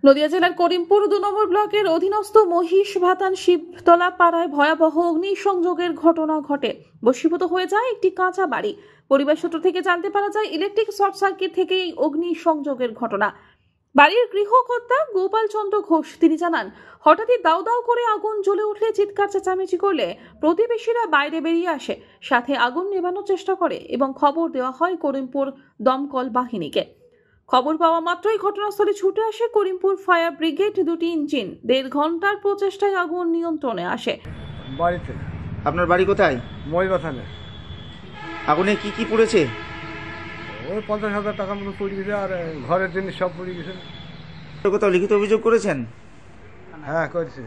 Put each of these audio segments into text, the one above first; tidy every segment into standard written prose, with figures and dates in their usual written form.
নদিয়া জেলার করিমপুর ২ নম্বর ব্লকের অধীনস্থ মহিষ ভাতান শিবতলা পাড়ায় ভয়াবহ অগ্নিসংযোগের ঘটনা ঘটে। বশীভূত হয়ে যায় একটি কাঁচা বাড়ি। পরিবার সূত্র থেকে জানতে পারা যায় ইলেকট্রিক শর্ট সার্কিট থেকে এই অগ্নিসংযোগের ঘটনা। বাড়ির গৃহকর্তা গোপাল চন্দ্র ঘোষ তিনি জানান, হঠাৎই দাউ দাউ করে আগুন জ্বলে উঠলে চিৎকার চেঁচামেচি করলে প্রতিবেশীরা বাইরে বেরিয়ে আসে, সাথে আগুন নেভানোর চেষ্টা করে এবং খবর দেওয়া হয় করিমপুর দমকল বাহিনীকে। খবর পাওয়া মাত্রই ঘটনাস্থলে ছুটে আসে করিমপুর ফায়ার ব্রিগেড। 2টি ইঞ্জিন 1.5 ঘন্টার প্রচেষ্টায় আগুন নিয়ন্ত্রণে আসে। বাড়িতে। আপনার বাড়ি কোথায়? মহিবাথানে। আগুনে কি কি পড়েছে? ওই 50,000 টাকার মতো পড়ে গেছে, আর ঘরের জিনিস সব পড়ে গেছে। কোথাও লিখিত অভিযোগ করেছেন? হ্যাঁ করেছি।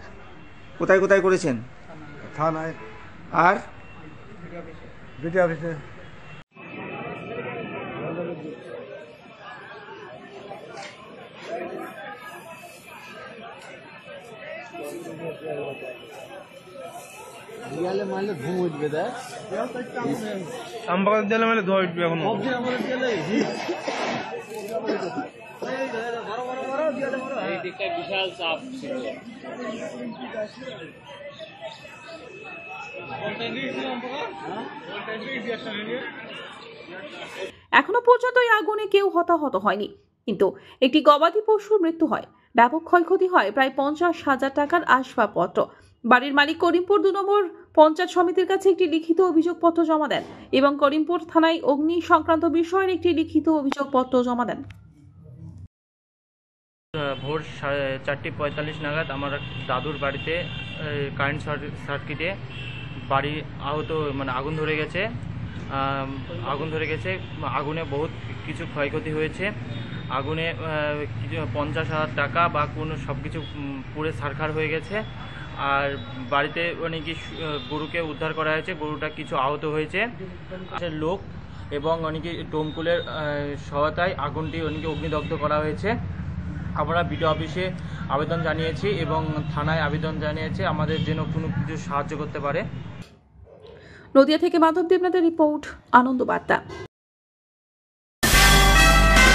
কোথায় কোথায় করেছেন? থানায় আর বিটি অফিসে। দিয়ালে মারলে ধুম উঠবে, দেখ আমবাগান দিয়ালে মারলে ধোয়া উঠবে। এখন এই দিকটা বিশাল চাপ ছিল। এখনো পর্যন্ত এই আগুনে কেউ হতাহত হয়নি, কিন্তু একটি গবাদি পশুর মৃত্যু হয়। ব্যাপক ক্ষয়ক্ষতি হয় প্রায় 50,000 টাকার আসবাবপত্র। বাড়ির মালিক করিমপুর 2 নম্বর পঞ্চায়েত সমিতির কাছে একটি লিখিত অভিযোগপত্র জমা দেন এবং করিমপুর থানায় অগ্নি সংক্রান্ত বিষয়ের একটি লিখিত অভিযোগপত্র জমা দেন। ভোর 4:45 নাগাদ আমার দাদুর বাড়িতে কারেন্ট সার্কিটে বাড়ি আগুন ধরে গেছে। আগুনে বহুত কিছু ক্ষয়ক্ষতি হয়েছে। আগুনে কিছু 50,000 টাকা বা কোনো সব কিছু পুড়ে ছারখার হয়ে গেছে। আর বাড়িতে অনেকে গরুকে উদ্ধার করা হয়েছে, গরুটা কিছু আহত হয়েছে। লোক এবং অনেকে দমকলের সহায়তায় আগুনটি অনেকে অগ্নিদগ্ধ করা হয়েছে। আমরা বিডিও অফিসে আবেদন জানিয়েছি এবং থানায় আবেদন জানিয়েছি আমাদের যেন কোনো কিছু সাহায্য করতে পারে। নদিয়া থেকে মাধব দেবনাথের রিপোর্ট, আনন্দ বার্তা।